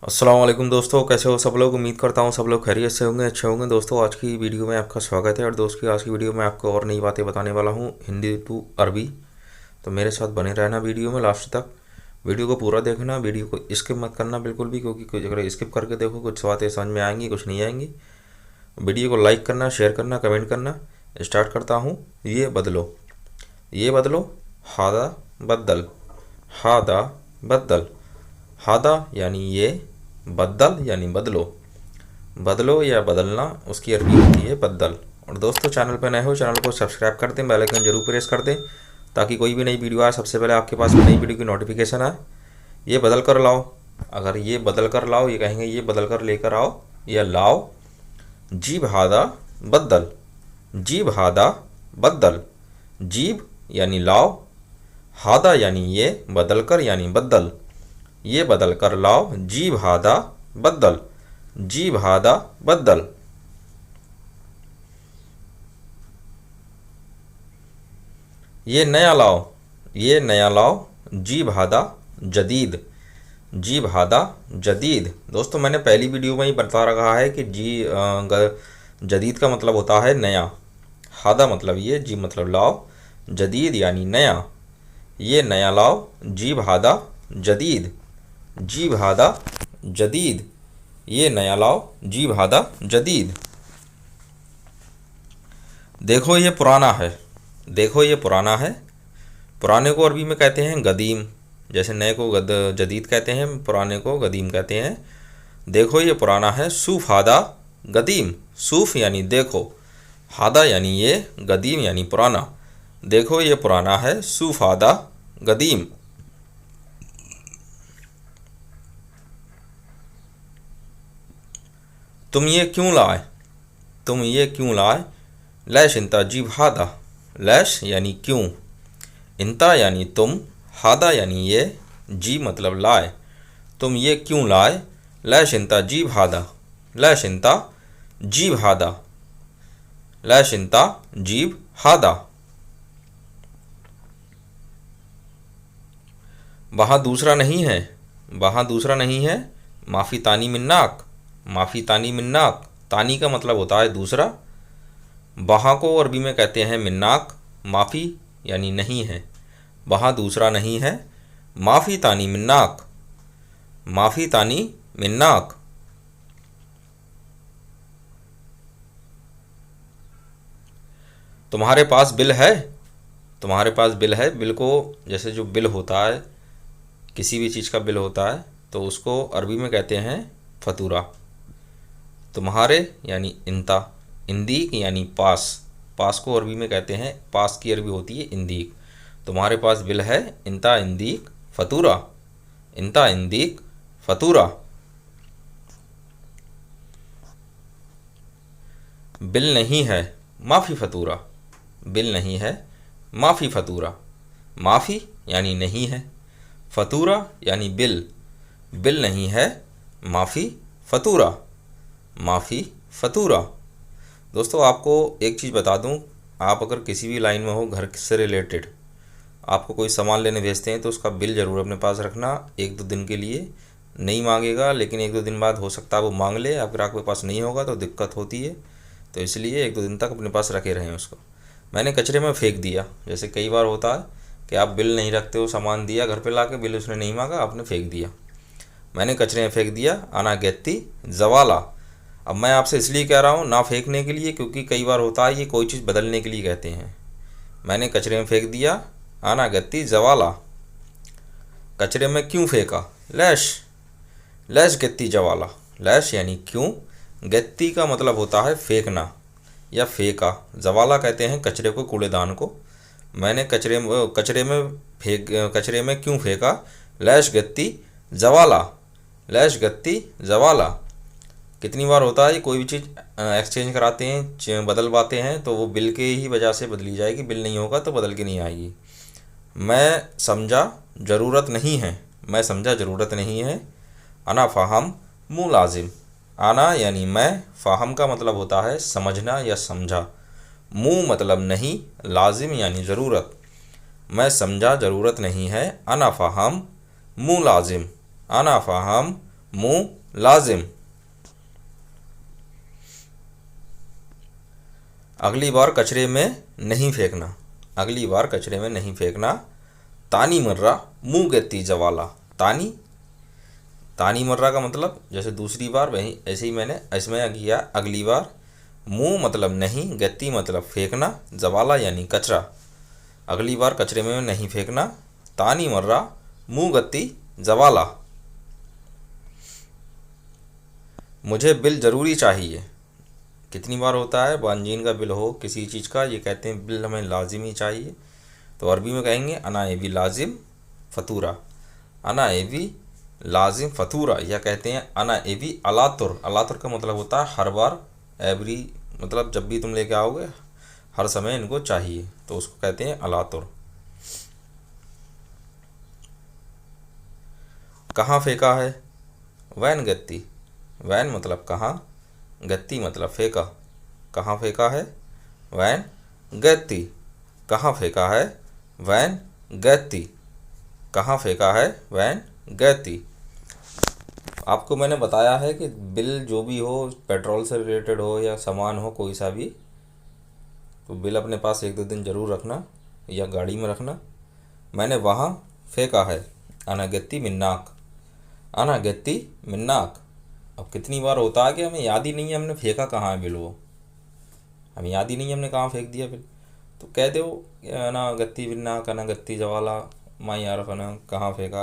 अस्सलाम वालेकुम दोस्तों, कैसे हो सब लोग। उम्मीद करता हूँ सब लोग खैरियत से होंगे, अच्छे होंगे। दोस्तों आज की वीडियो में आपका स्वागत है। और दोस्तों आज की वीडियो में आपको और नई बातें बताने वाला हूँ, हिंदी टू अरबी। तो मेरे साथ बने रहना वीडियो में लास्ट तक। वीडियो को पूरा देखना, वीडियो को स्किप मत करना बिल्कुल भी, क्योंकि अगर स्किप करके देखो कुछ बातें समझ में आएंगी, कुछ नहीं आएंगी। वीडियो को लाइक करना, शेयर करना, कमेंट करना। स्टार्ट करता हूँ। ये बदलो, ये बदलो, हादा बदल, हादा बदल। हादा यानी ये, बदल यानी बदलो। बदलो या बदलना उसकी अरबी होती है बदल। और दोस्तों चैनल पर नए हो, चैनल को सब्सक्राइब कर दें, बेल आइकन जरूर प्रेस कर दें, ताकि कोई भी नई वीडियो आए सबसे पहले आपके पास नई वीडियो की नोटिफिकेशन आए। ये बदल कर लाओ, अगर ये बदल कर लाओ, ये कहेंगे ये बदल कर लेकर आओ या लाओ। जीब हादा बदल, जीब हादा बदल। जीब यानी लाओ, हादा यानी ये, बदल कर यानी बदल। ये बदल कर लाओ, जीब हादा बदल, जीब हादा बदल। ये नया लाओ, ये नया लाओ, जीब हादा जदीद, जीब हादा जदीद। दोस्तों मैंने पहली वीडियो में ही बता रखा है कि जदीद का मतलब होता है नया, हादा मतलब ये, जीब मतलब लाओ, जदीद यानी नया। ये नया लाओ, जीब हादा जदीद, जीब हादा जदीद। ये नया लाओ, जीब हादा जदीद। देखो ये पुराना है, देखो ये पुराना है। पुराने को अरबी में कहते हैं गदीम, जैसे नए को जदीद कहते हैं, पुराने को गदीम कहते हैं। देखो ये पुराना है, सूफ हादा गदीम। सूफ यानी देखो, हादा यानी ये, गदीम यानी पुराना। देखो ये पुराना है, सूफ हादा गदीम। तुम ये क्यों लाए, तुम ये क्यों लाए। लैश इंता जीब हादा। लैश यानी क्यों, इंता यानी तुम, हादा यानी ये, जी मतलब लाए। तुम ये क्यों लाए। लैश इंता जीब हादा, लैश इंता जीब हादा, लैश इंता जीब हादा। वहाँ दूसरा नहीं है, वहाँ दूसरा नहीं है। माफ़ी तानी मिन्नाक, माफ़ी तानी मिन्नाक। तानी का मतलब होता है दूसरा। वहाँ को अरबी में कहते हैं मिन्नाक, माफ़ी यानी नहीं है। वहाँ दूसरा नहीं है, माफ़ी तानी मिन्नाक, माफ़ी तानी मिन्नाक। तुम्हारे पास बिल है, तुम्हारे पास बिल है। बिल को जैसे जो बिल होता है, किसी भी चीज़ का बिल होता है, तो उसको अरबी में कहते हैं फतूरा। तुम्हारे यानी इंता, इंदीक यानी पास। पास को अरबी में कहते हैं, पास की अरबी होती है इंदीक। तुम्हारे पास बिल है, इंता इंदीक फतूरा, इंता इंदीक फतूरा। बिल नहीं है, माफ़ी फतूरा। बिल नहीं है, माफ़ी फतूरा। माफ़ी यानी नहीं है, फतूरा यानी बिल। बिल नहीं है, माफ़ी फतूरा, माफ़ी फतूरा। दोस्तों आपको एक चीज़ बता दूं, आप अगर किसी भी लाइन में हो घर से रिलेटेड, आपको कोई सामान लेने भेजते हैं तो उसका बिल ज़रूर अपने पास रखना। एक दो दिन के लिए नहीं मांगेगा, लेकिन एक दो दिन बाद हो सकता है वो मांग ले। अगर आपके पास नहीं होगा तो दिक्कत होती है, तो इसलिए एक दो दिन तक अपने पास रखे रहें उसको। मैंने कचरे में फेंक दिया, जैसे कई बार होता है कि आप बिल नहीं रखते हो, सामान दिया घर पे लाके, बिल उसने नहीं मांगा, आपने फेंक दिया। मैंने कचरे में फेंक दिया, आना गेत्ती जवाला। अब मैं आपसे इसलिए कह रहा हूँ ना फेंकने के लिए, क्योंकि कई बार होता है ये कोई चीज़ बदलने के लिए कहते हैं। मैंने कचरे में फेंक दिया, आना गत्ती जवाला। कचरे में क्यों फेंका। लैश, लैश गत्ती जवाला। लैश यानी क्यों, गत्ती का मतलब होता है फेंकना या फेंका। जवाला कहते हैं कचरे को, कूड़ेदान को। मैंने कचरे में क्यों फेंका। लैश गत्ती जवाला, लैश गत्ती जवाला। कितनी बार होता है कोई भी चीज़ एक्सचेंज कराते हैं, बदलवाते हैं, तो वो बिल के ही वजह से बदली जाएगी। बिल नहीं होगा तो बदल के नहीं आएगी। मैं समझा ज़रूरत नहीं है, मैं समझा ज़रूरत नहीं है। अना फ़ाहम मु लाजिम। आना यानी मैं, फ़ाहम का मतलब होता है समझना या समझा, मु मतलब नहीं, लाजिम यानी ज़रूरत। मैं समझा ज़रूरत नहीं है। अना फ़ाहम मु लाजिम, अना फ़ाहम मुँह लाजिम। अगली बार कचरे में नहीं फेंकना, अगली बार कचरे में नहीं फेंकना। तानी मर्रा मुँह गत्ती जवाला। तानी, तानी मर्रा का मतलब जैसे दूसरी बार, वहीं ऐसे ही मैंने इसमें किया अगली बार। मुँह मतलब नहीं, गत्ती मतलब फेंकना, जवाला यानी कचरा। अगली बार कचरे में नहीं फेंकना। तानी मर्रा मुँह गत्ती जवाला। मुझे बिल ज़रूरी चाहिए। कितनी बार होता है, बांजीन का बिल हो किसी चीज़ का, ये कहते हैं बिल हमें लाजिमी चाहिए। तो अरबी में कहेंगे अना एवी लाजिम फतूरा। अना एवी लाजिम फतूरा, या कहते हैं अना एवी अलातुर। अलातुर का मतलब होता है हर बार, एवरी मतलब जब भी तुम लेके आओगे, हर समय इनको चाहिए, तो उसको कहते हैं अलातुर। कहाँ फेंका है, वैन गत्ती। वैन मतलब कहाँ, गत्ती मतलब फेंका। कहाँ फेंका है, वैन गत्ती। कहाँ फेंका है, वैन गत्ती। कहाँ फेंका है, वैन गत्ती। आपको मैंने बताया है कि बिल जो भी हो, पेट्रोल से रिलेटेड हो या सामान हो कोई सा भी, तो बिल अपने पास 1-2 दिन ज़रूर रखना या गाड़ी में रखना। मैंने वहाँ फेंका है, अना गत्ती मिन्नाक। अना गत्ती मिन्नाक। अब कितनी बार होता है कि हमें याद ही नहीं है हमने फेंका कहाँ है बिल, वो हमें याद ही नहीं है हमने कहाँ फेंक दिया बिल। तो कह दो अना गत्ती मिन्नाक, अना गत्ती जवाला, माँ यारफ अना कहाँ फेंका।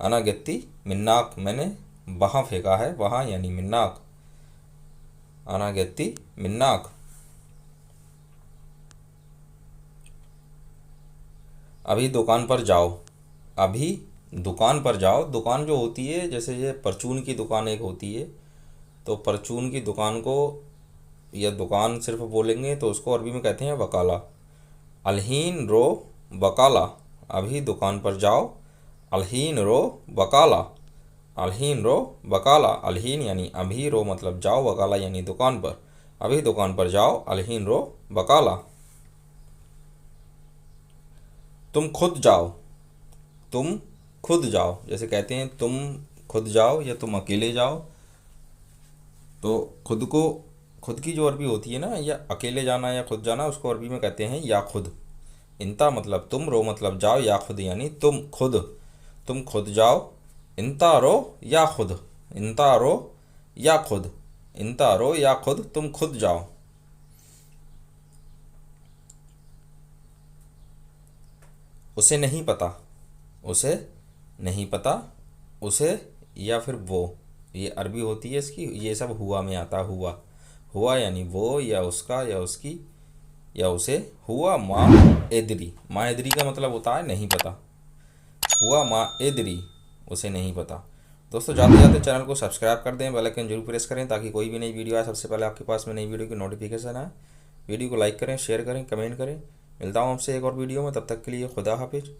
अना गत्ती मिन्नाक, मैंने वहाँ फेंका है, वहाँ यानी मिन्नाक। अना गत्ती मिन्नाक। अभी दुकान पर जाओ। अभी दुकान पर जाओ। दुकान जो होती है, जैसे ये परचून की दुकान एक होती है, तो परचून की दुकान को या दुकान सिर्फ बोलेंगे तो उसको अरबी में कहते हैं वकाला। अलहीन रो वकाला। अभी दुकान पर जाओ। अलहीन रो वकाला। अलहीन रो वकाला। अलहीन यानी अभी, रो मतलब जाओ, वकाला यानी दुकान पर। अभी दुकान पर जाओ, अलहीन रो वकाला। तुम खुद जाओ। तुम खुद जाओ, जैसे कहते हैं तुम खुद जाओ या तुम अकेले जाओ। तो खुद को, खुद की जो अरबी होती है ना, या अकेले जाना या खुद जाना, उसको अरबी में कहते हैं या खुद। इंता मतलब तुम, रो मतलब जाओ, या खुद यानी तुम खुद। तुम खुद जाओ। इंता रो या खुद। इंता रो या खुद। इंता रो या खुद, तुम खुद जाओ। उसे नहीं पता। उसे नहीं पता। उसे या फिर वो, ये अरबी होती है इसकी, ये सब हुआ में आता। हुआ, हुआ यानी वो या उसका या उसकी या उसे। हुआ माँ एदरी। माँ एदरी का मतलब होता है नहीं पता। हुआ माँ एदरी, उसे नहीं पता। दोस्तों जाते जाते चैनल को सब्सक्राइब कर दें, बेल आइकन जरूर प्रेस करें ताकि कोई भी नई वीडियो आए सबसे पहले आपके पास में नई वीडियो की नोटिफिकेशन आए। वीडियो को लाइक करें, शेयर करें, कमेंट करें। मिलता हूँ आपसे एक और वीडियो में, तब तक के लिए खुदा हाफिज।